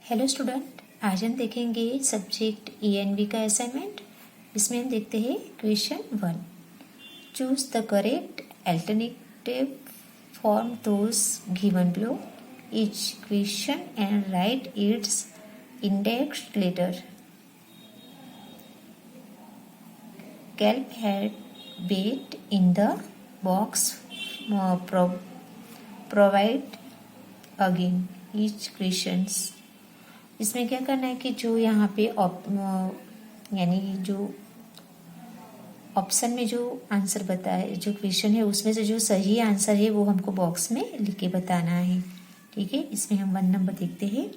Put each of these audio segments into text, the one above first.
Hello student, आज हम देखेंगे सब्जेक्ट ENV का असाइनमेंट। इसमें हम देखते हैं question 1। Choose the correct alternative form those given below each question and write its indexed letter. Calp had weight in the box provide again each questions. इसमें क्या करना है कि जो यहाँ पे यानी जो ऑप्शन में जो आंसर बताए, जो क्वेश्चन है उसमें से जो सही आंसर है वो हमको बॉक्स में लिख के बताना है। ठीक है, इसमें हम 1 नंबर देखते हैं।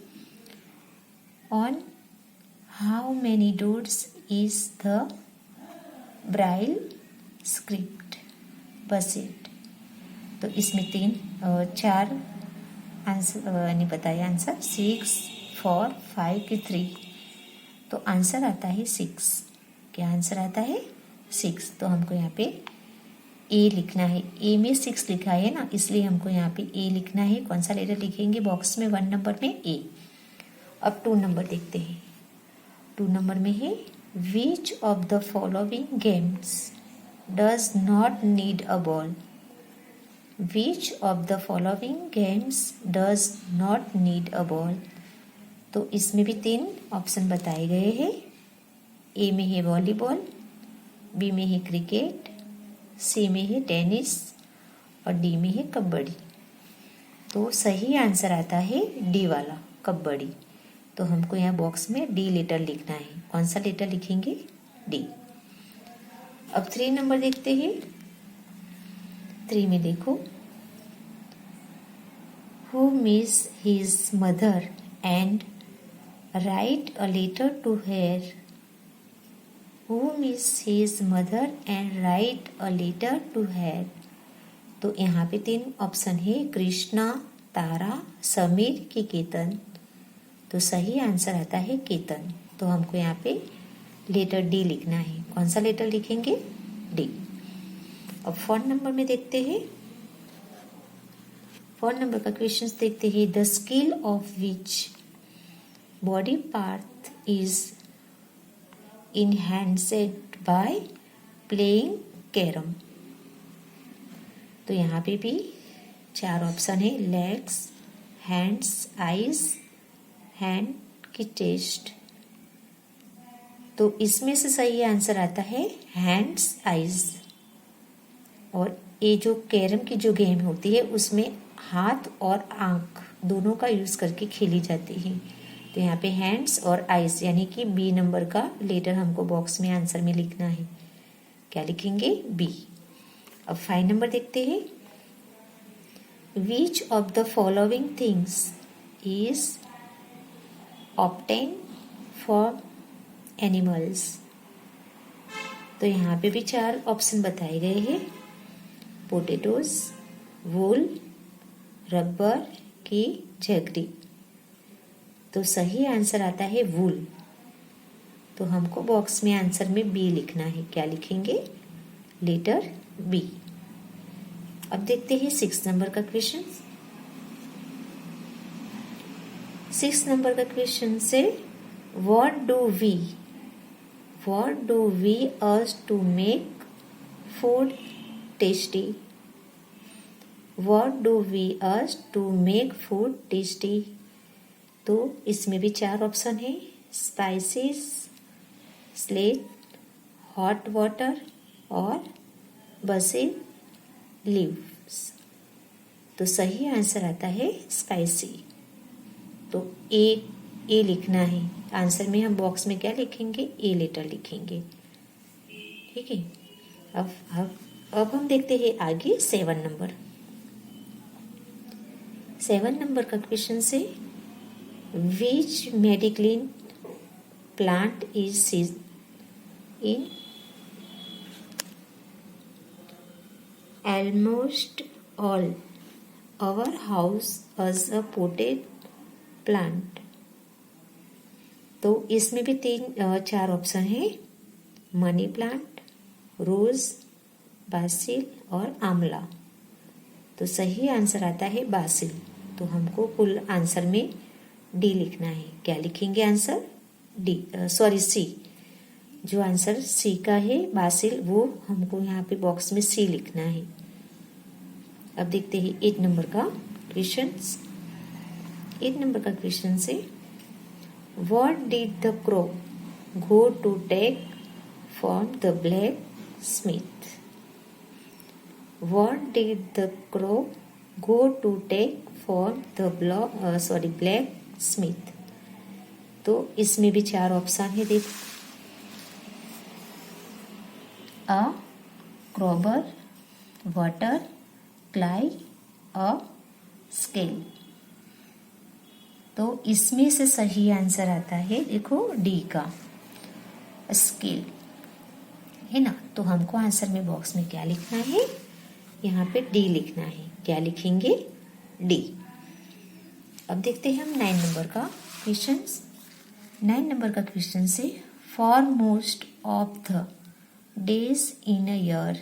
On how many doors is the braille script based. तो इसमें 4 आंसर यानी बताया आंसर 6 4 5 की 3। तो आंसर आता है 6। क्या आंसर आता है 6। तो हमको यहाँ पे ए लिखना है। ए में 6 लिखा है ना, इसलिए हमको यहाँ पे ए लिखना है। कौन सा लेटर लिखेंगे बॉक्स में? 1 नंबर में ए। अब 2 नंबर देखते हैं। 2 नंबर में है which of the following games does not need a ball. Which of the following games does not need a ball. तो इसमें भी 3 ऑप्शन बताए गए हैं। ए में है वॉलीबॉल, बी में है क्रिकेट, सी में है टेनिस और डी में है कबड्डी। तो सही आंसर आता है डी वाला, कबड्डी। तो हमको यहाँ बॉक्स में डी लेटर लिखना है। कौन सा लेटर लिखेंगे? डी। अब 3 नंबर देखते हैं। 3 में देखो, who miss his mother and write a letter to her. Who miss his mother and write a letter to her. तो यहाँ पे 3 ऑप्शन है, कृष्णा, तारा, समीर की केतन। तो सही आंसर आता है केतन। तो हमको यहाँ पे लेटर डी लिखना है। कौन सा लेटर लिखेंगे? डी। अब 4 नंबर में देखते हैं। 4 नंबर का क्वेश्चन देखते हैं। The skill of which body part is enhanced by playing carom. तो यहाँ पे भी 4 ऑप्शन है, लेग्स, हैंड्स, आईज, हैंड की टेस्ट। तो इसमें से सही आंसर आता है हैंड्स, आईज। और ये जो कैरम की जो गेम होती है उसमें हाथ और आंख दोनों का यूज करके खेली जाती है। तो यहाँ पे हैंड्स और आइज यानी कि बी नंबर का लेटर हमको बॉक्स में आंसर में लिखना है। क्या लिखेंगे? बी। अब 5 नंबर देखते हैं। Which of the following things is obtain for animals. तो यहाँ पे भी 4 ऑप्शन बताए गए हैं, पोटेटोज, वूल, रबर की झगड़ी। तो सही आंसर आता है वूल। तो हमको बॉक्स में आंसर में बी लिखना है। क्या लिखेंगे? Letter B. अब देखते हैं 6 नंबर का क्वेश्चन। 6 नंबर का क्वेश्चन से what do we use to make food tasty. What do we use to make food tasty. तो इसमें भी 4 ऑप्शन है, स्पाइसेस, स्लेट, हॉट वाटर और बसिल लीव्स। तो सही आंसर आता है स्पाइसी। तो ए लिखना है। आंसर में हम बॉक्स में क्या लिखेंगे? ए लेटर लिखेंगे। ठीक है। अब हम देखते हैं आगे 7 नंबर। 7 नंबर का क्वेश्चन से which medicine plant is in almost all our house as a potted plant। तो इसमें भी 4 ऑप्शन है, मनी प्लांट, रोज, बासिल और आंवला। तो सही आंसर आता है बासिल। तो हमको कुल आंसर में डी लिखना है। क्या लिखेंगे आंसर? D, sorry C. जो आंसर सी का है बासिल, वो हमको यहाँ पे बॉक्स में सी लिखना है। अब देखते हैं 8 नंबर का क्वेश्चन। 8 नंबर का क्वेश्चन से what did the crow go to take from the blacksmith? What did the crow go to take from the black smith? तो इसमें भी 4 ऑप्शन है, देखो। अ क्रोबर, वाटर, क्लाई, अ स्केल। तो इसमें से सही आंसर आता है, देखो, डी का, स्केल, है ना। तो हमको आंसर में बॉक्स में क्या लिखना है? यहाँ पे डी लिखना है। क्या लिखेंगे? डी। अब देखते हैं हम 9 नंबर का क्वेश्चन। 9 नंबर का क्वेश्चन से for most of the days in a year,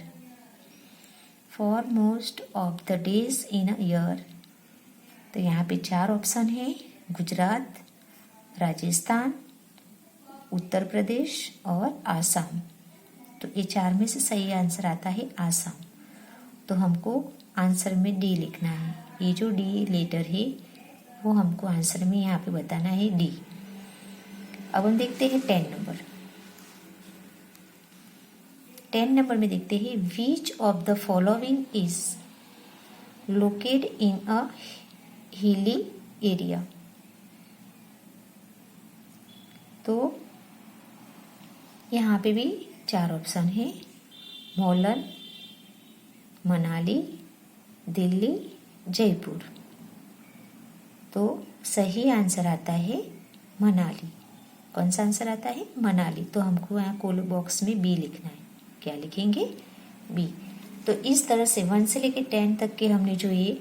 for most of the days in a year. तो यहाँ पे 4 ऑप्शन है, गुजरात, राजस्थान, उत्तर प्रदेश और आसाम। तो ये 4 में से सही आंसर आता है आसाम। तो हमको आंसर में डी लिखना है। ये जो डी लेटर है वो हमको आंसर में यहाँ पे बताना है, डी। अब हम देखते हैं 10 नंबर। 10 नंबर में देखते हैं which of the following is located in a hilly area. तो यहाँ पे भी 4 ऑप्शन है, मोलन, मनाली, दिल्ली, जयपुर। तो सही आंसर आता है मनाली। कौन सा आंसर आता है? मनाली। तो हमको यहाँ कोल बॉक्स में बी लिखना है। क्या लिखेंगे? बी। तो इस तरह से 1 से लेकर 10 तक के हमने जो ये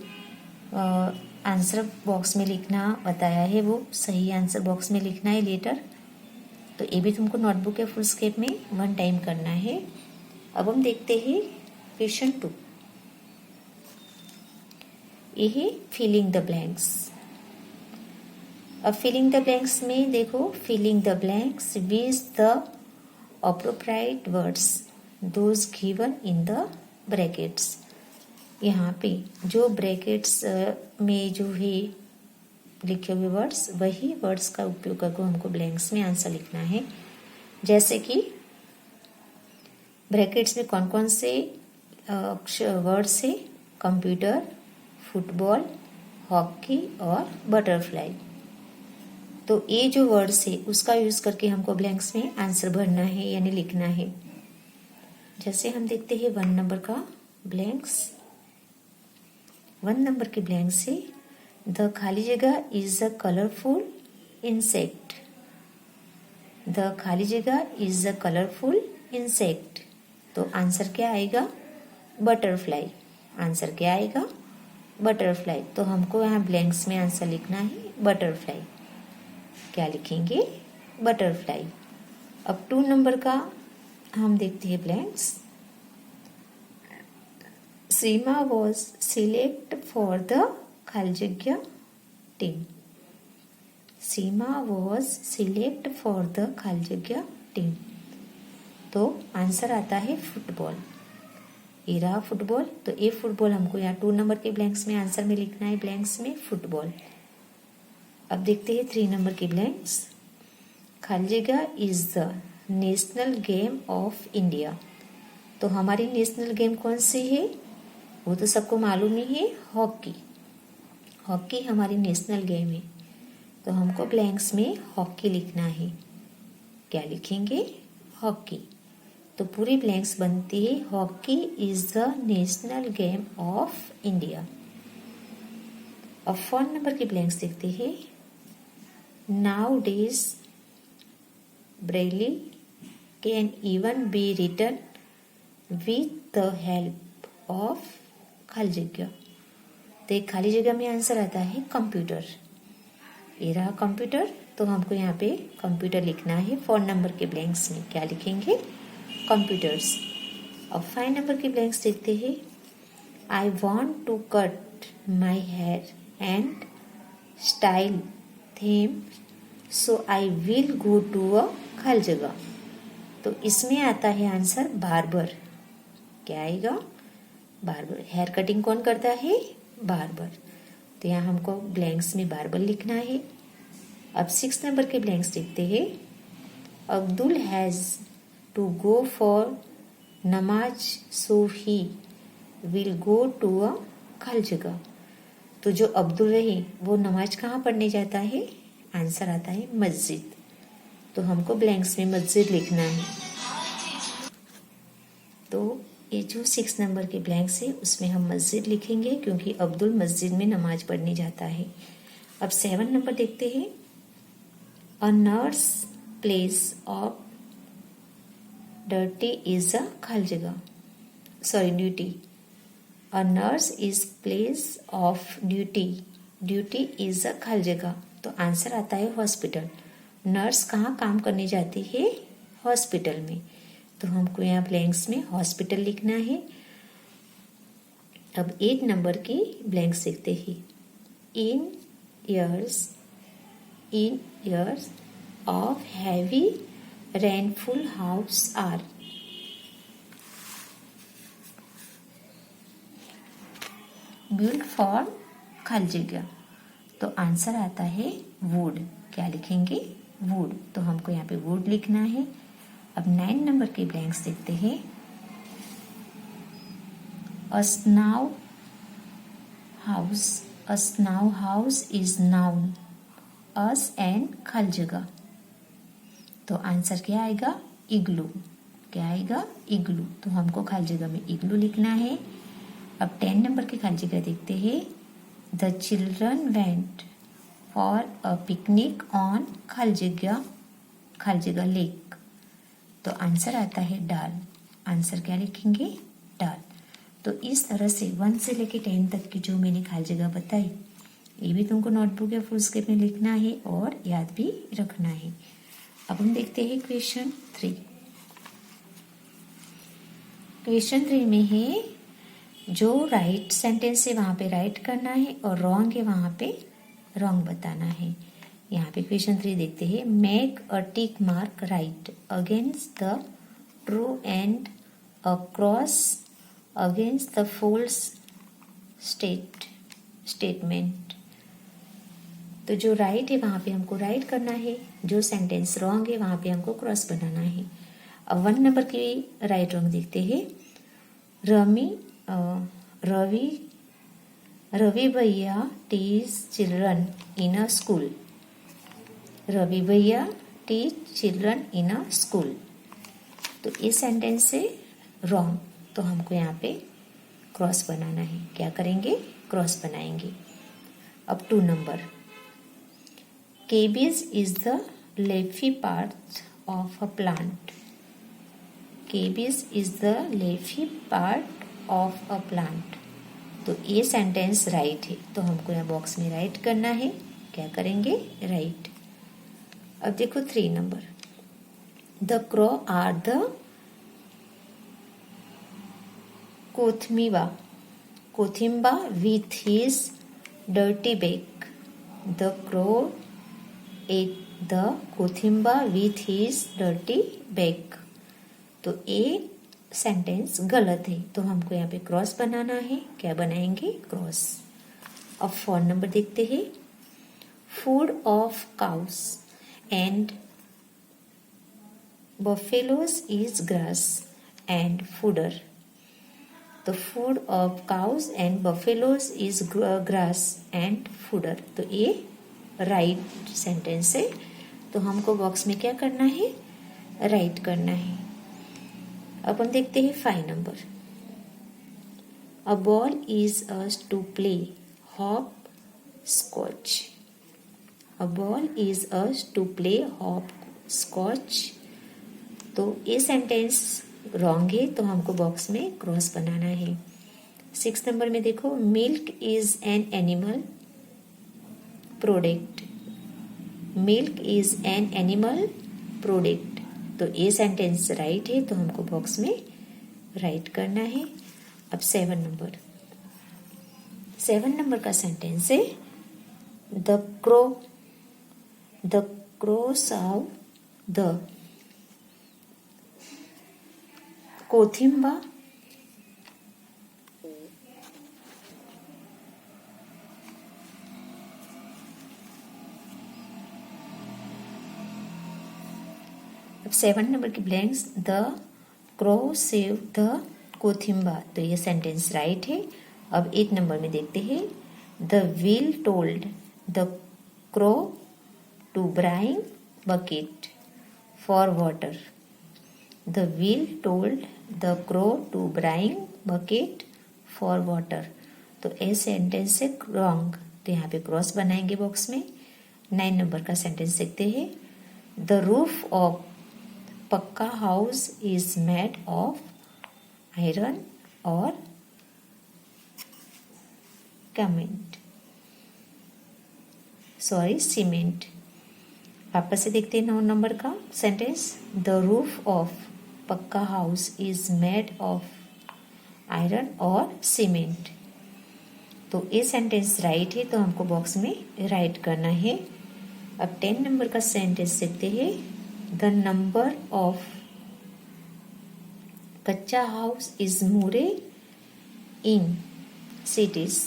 आंसर बॉक्स में लिखना बताया है, वो सही आंसर बॉक्स में लिखना है लेटर। तो ये भी तुमको नोटबुक या फुल स्केप में 1 टाइम करना है। अब हम देखते हैं क्वेश्चन 2। ये है फिलिंग द ब्लैंक्स। अब फिलिंग द ब्लैंक्स में देखो, filling the blanks with the appropriate words those given in the brackets. यहाँ पे जो ब्रैकेट्स में जो है लिखे हुए वर्ड्स, वही वर्ड्स का उपयोग करके हमको ब्लैंक्स में आंसर लिखना है। जैसे कि ब्रैकेट्स में कौन कौन से वर्ड्स है? कंप्यूटर, फुटबॉल, हॉकी और बटरफ्लाई। तो ये जो वर्ड्स है उसका यूज करके हमको ब्लैंक्स में आंसर भरना है, यानी लिखना है। जैसे हम देखते हैं 1 नंबर का ब्लैंक्स। 1 नंबर के ब्लैंक से द खाली जगह is a colourful insect. The खाली जगह इज अ कलरफुल इंसेक्ट। तो आंसर क्या आएगा? बटरफ्लाई। आंसर क्या आएगा? बटरफ्लाई। तो हमको यहाँ ब्लैंक्स में आंसर लिखना है बटरफ्लाई। क्या लिखेंगे? बटरफ्लाई। अब 2 नंबर का हम देखते हैं blanks. Seema was select for the खाली जगह team. Seema was select for the खाली जगह टीम। तो आंसर आता है फुटबॉल। ये रहा फुटबॉल। तो ये फुटबॉल हमको यहाँ 2 नंबर के ब्लैंक्स में आंसर में लिखना है, ब्लैंक्स में फुटबॉल। अब देखते हैं 3 नंबर के ब्लैंक्स। खाली जगह is the national game of India. तो हमारी नेशनल गेम कौन सी है? वो तो सबको मालूम ही है, हॉकी। हॉकी हमारी नेशनल गेम है। तो हमको ब्लैंक्स में हॉकी लिखना है। क्या लिखेंगे? हॉकी। तो पूरी ब्लैंक्स बनती है hockey is the national game of India. अब 4 नंबर के ब्लैंक्स देखते हैं। Nowadays Braille can even be written with the help of खाली जगह। तो एक खाली जगह में आंसर आता है कंप्यूटर। ये रहा कंप्यूटर। तो हमको यहाँ पे कंप्यूटर लिखना है 4 नंबर के ब्लैंक्स में। क्या लिखेंगे? कंप्यूटर्स। अब 5 नंबर के ब्लैंक्स देखते हैं। I want to cut my hair and style them, so I will go to a खाली जगह। तो इसमें आता है आंसर बार्बर। क्या आएगा? बार्बर। हेयर कटिंग कौन करता है? बार्बर। तो यहाँ हमको ब्लैंक्स में बार्बर लिखना है। अब 6 नंबर के ब्लैंक्स देखते हैं। Abdul has to go for namaz, so he will go to a खाली जगह। तो जो अब्दुल रहे वो नमाज कहाँ पढ़ने जाता है? आंसर आता है मस्जिद। तो हमको ब्लैंक्स में मस्जिद लिखना है। तो ये जो 6 नंबर के ब्लैंक्स है उसमें हम मस्जिद लिखेंगे क्योंकि अब्दुल मस्जिद में नमाज पढ़ने जाता है। अब 7 नंबर देखते हैं। A nurse place of dirty is a खाली जगह, sorry duty. A nurse is place of duty, duty is a खाली जगह। तो आंसर आता है हॉस्पिटल। नर्स कहाँ काम करने जाती है? हॉस्पिटल में। तो हमको यहाँ ब्लैंक्स में हॉस्पिटल लिखना है। अब 8 नंबर की ब्लैंक्स देखते हैं। In years of heavy rainfall house are. Build for खाली जगह। तो आंसर आता है वुड। क्या लिखेंगे? वुड। तो हमको यहाँ पे वुड लिखना है। अब 9 नंबर के ब्लैंक्स देखते हैं। A snow house is known as and खाली जगह। तो आंसर क्या आएगा? इग्लू। क्या आएगा? इग्लू। तो हमको खाली जगह में इग्लू लिखना है। अब 10 नंबर की खाली जगह देखते हैं। The children went for a picnic on खाली जगह लेक। तो आंसर आता है डाल। आंसर क्या लिखेंगे? डाल। तो इस तरह से 1 से लेके 10 तक की जो मैंने खाली जगह बताई ये भी तुमको नोटबुक या फुलस्केप में लिखना है और याद भी रखना है। अब हम देखते हैं क्वेश्चन 3। क्वेश्चन 3 में है जो राइट सेंटेंस है वहां पे राइट करना है और रॉन्ग है वहां पे रॉन्ग बताना है। यहाँ पे क्वेश्चन 3 देखते हैं। Make a tick mark right against the true and a cross against the false statement. तो जो राइट है वहां पे हमको राइट करना है, जो सेंटेंस रॉन्ग है वहां पे हमको क्रॉस बनाना है। अब 1 नंबर की राइट रॉन्ग देखते हैं। रवि भैया teach children in a school. Ravi भैया teach children in a school. तो इस सेंटेंस से रॉन्ग। तो हमको यहाँ पे क्रॉस बनाना है। क्या करेंगे? क्रॉस बनाएंगे। अब 2 number. Cabbage is the leafy part of a plant. Cabbage is the leafy part of a plant. तो ये सेंटेंस राइट है तो हमको यहाँ बॉक्स में राइट करना है। क्या करेंगे? राइट। अब देखो 3 number. The crow are the कोथिम्बा with his dirty bag. The crow ate the कोथिम्बा विथ हिज डर्टी बैग। तो ये सेंटेंस गलत है तो हमको यहाँ पे क्रॉस बनाना है। क्या बनाएंगे? क्रॉस। अब 4 नंबर देखते हैं। Food of cows and buffaloes is grass and fodder. तो food of cows and buffaloes is grass and fodder. तो ये राइट सेंटेंस है तो हमको बॉक्स में क्या करना है? राइट करना है। अब हम देखते हैं 5 number. A ball is used to play hopscotch. A ball is used to play hopscotch. तो ये सेंटेंस रॉन्ग है तो हमको बॉक्स में क्रॉस बनाना है। 6 नंबर में देखो। Milk is an animal product. Milk is an animal product. तो ये सेंटेंस राइट है तो हमको बॉक्स में राइट करना है। अब 7 नंबर। 7 नंबर का सेंटेंस है the crow the crow saw the कोथिंबा अब 7 नंबर की blanks the crow save the कोथिंबा, तो ये सेंटेंस राइट है। अब 8 नंबर में देखते हैं the wheel told the crow to bring bucket for water. The wheel told the crow to bring bucket for water, तो ए सेंटेंस है रॉन्ग, तो यहाँ पे क्रॉस बनाएंगे बॉक्स में। 9 नंबर का सेंटेंस देखते हैं द रूफ ऑफ पक्का house is made of iron और सीमेंट। वापस से देखते हैं 9 नंबर का सेंटेंस द रूफ ऑफ पक्का house is made of iron और सीमेंट, तो ये सेंटेंस राइट है, तो हमको बॉक्स में राइट करना है। अब 10 नंबर का सेंटेंस देखते हैं the number of kachcha house is more in cities.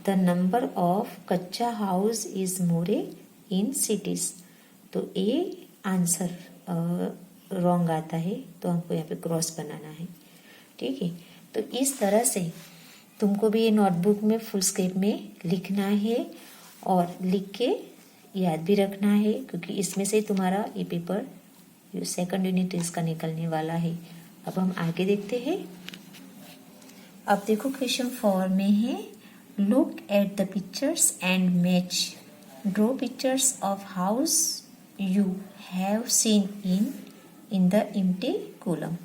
The number of kachcha house is more in cities, तो ये आंसर रॉन्ग आता है, तो हमको यहाँ पे क्रॉस बनाना है। ठीक है, तो इस तरह से तुमको भी ये नोटबुक में फुल स्केप में लिखना है और लिख के याद भी रखना है, क्योंकि इसमें से तुम्हारा ये पेपर सेकंड यूनिट टेस्ट का निकलने वाला है। अब हम आगे देखते हैं। अब देखो क्वेश्चन 4 में है look at the pictures and match, draw pictures of house you have seen in the empty column.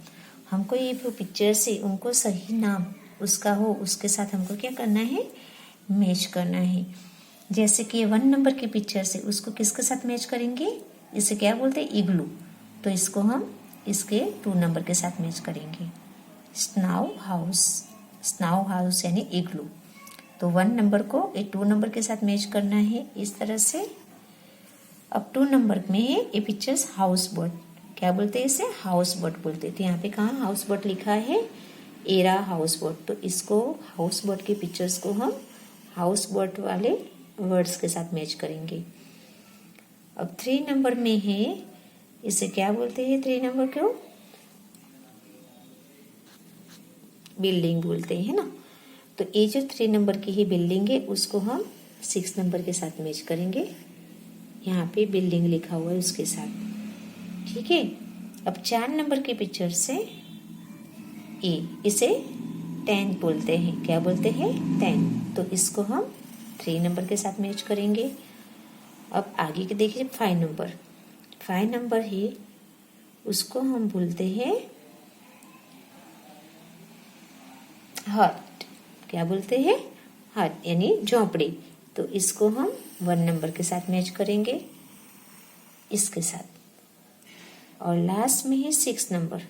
हमको ये जो पिक्चर्स है उनको सही नाम उसका हो उसके साथ हमको क्या करना है, मैच करना है। जैसे कि 1 नंबर की पिक्चर से उसको किसके साथ मैच करेंगे, इसे क्या बोलते हैं, इग्लू, तो इसको हम इसके 2 नंबर के साथ मैच करेंगे, स्नाउ हाउस यानी इग्लू। तो 1 नंबर को 2 नंबर के साथ मैच करना है इस तरह से। अब 2 नंबर में है ये पिक्चर्स हाउस बोट, क्या बोलते हैं इसे, हाउस बोट बोलते हैं। तो यहाँ पे कहाँ हाउस बोट लिखा है, एरा हाउस बोट, तो इसको हाउस बोट की पिक्चर्स को हम हाउस बोट वाले वर्ड्स के साथ मैच करेंगे। अब 3 नंबर में है, इसे क्या बोलते हैं, 3 नंबर को बिल्डिंग बोलते हैं ना। तो ये जो 3 नंबर की ही बिल्डिंग है उसको हम 6 नंबर के साथ मैच करेंगे, यहाँ पे बिल्डिंग लिखा हुआ है उसके साथ। ठीक है, अब 4 नंबर की पिक्चर से इसे 10 बोलते हैं, क्या बोलते हैं, 10, तो इसको हम 3 नंबर के साथ मैच करेंगे। अब आगे के देखिए 5 नंबर है, उसको हम बोलते हैं हट, क्या बोलते हैं, हट यानी झोपड़ी, तो इसको हम 1 नंबर के साथ मैच करेंगे इसके साथ। और लास्ट में है 6 नंबर,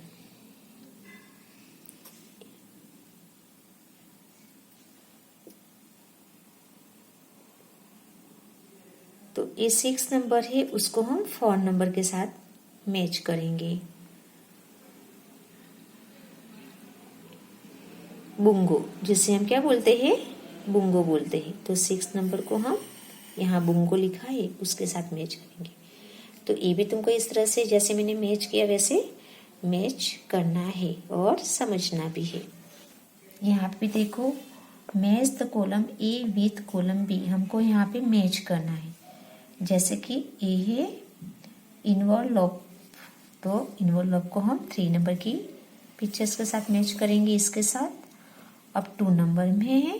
तो ये 6 नंबर है उसको हम 4 नंबर के साथ मैच करेंगे, बुंगो, जिसे हम क्या बोलते हैं, बुंगो बोलते हैं। तो 6 नंबर को हम यहाँ बुंगो लिखा है उसके साथ मैच करेंगे। तो ये भी तुमको इस तरह से जैसे मैंने मैच किया वैसे मैच करना है और समझना भी है। यहाँ पे देखो match the column A with column B, हमको यहाँ पे मैच करना है। जैसे कि ए है इन्वॉल्व, तो इन्वॉल्व को हम 3 नंबर की पिक्चर्स के साथ मैच करेंगे इसके साथ। अब 2 नंबर में है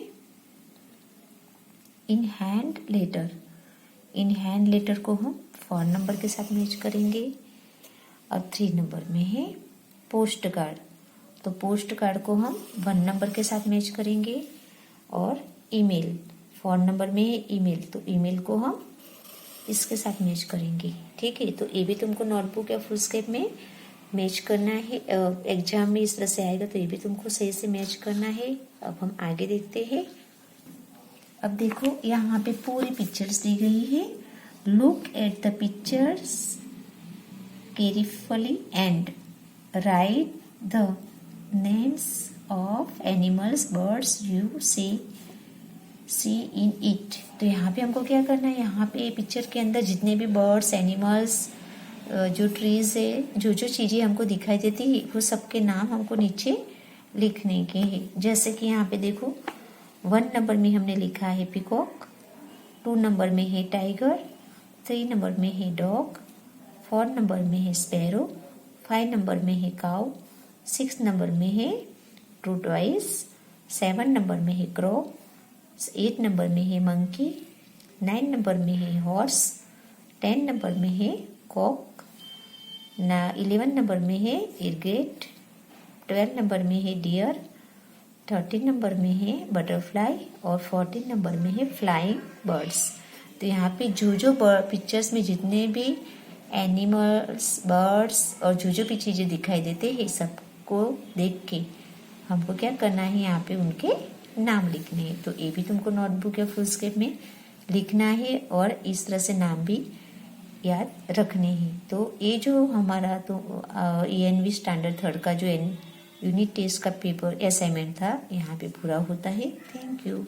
इन हैंड लेटर को हम 4 नंबर के साथ मैच करेंगे। अब 3 नंबर में है पोस्ट कार्ड, तो पोस्ट कार्ड को हम 1 नंबर के साथ मैच करेंगे। और ईमेल, 4 नंबर में है ईमेल, तो ईमेल को हम इसके साथ मैच करेंगे। ठीक है, तो ये भी तुमको नोटबुक या फुलस्केप में मैच करना है, एग्जाम में इस तरह से आएगा, तो ये भी तुमको सही से मैच करना है। अब हम आगे देखते हैं। अब देखो यहाँ पे पूरी पिक्चर्स दी गई है, look at the pictures carefully and write the names of animals birds you see in it. तो यहाँ पे हमको क्या करना है, यहाँ पे पिक्चर के अंदर जितने भी बर्ड्स एनिमल्स जो ट्रीज है, जो जो चीज़ें हमको दिखाई देती है वो सबके नाम हमको नीचे लिखने के हैं। जैसे कि यहाँ पे देखो 1 नंबर में हमने लिखा है पिकॉक, 2 नंबर में है टाइगर, 3 नंबर में है डॉग, 4 नंबर में है स्पैरो, 5 नंबर में है काऊ, 6 नंबर में है टॉर्टोइस, 7 नंबर में है क्रो, 8 नंबर में है मंकी, 9 नंबर में है हॉर्स, 10 नंबर में है कॉक, 11 नंबर में है इग्रेट, 12 नंबर में है डियर, 13 नंबर में है बटरफ्लाई और 14 नंबर में है फ्लाइंग बर्ड्स। तो यहाँ पे जो जो पिक्चर्स में जितने भी एनिमल्स बर्ड्स और जो भी चीज़ें दिखाई देते हैं सबको देख के हमको क्या करना है, यहाँ पे उनके नाम लिखने हैं। तो ये भी तुमको नोटबुक या फुलस्केप में लिखना है और इस तरह से नाम भी याद रखने हैं। तो ये जो हमारा तो ENV स्टैंडर्ड 3 का जो यूनिट टेस्ट का पेपर असाइनमेंट था यहाँ पे पूरा होता है। Thank you.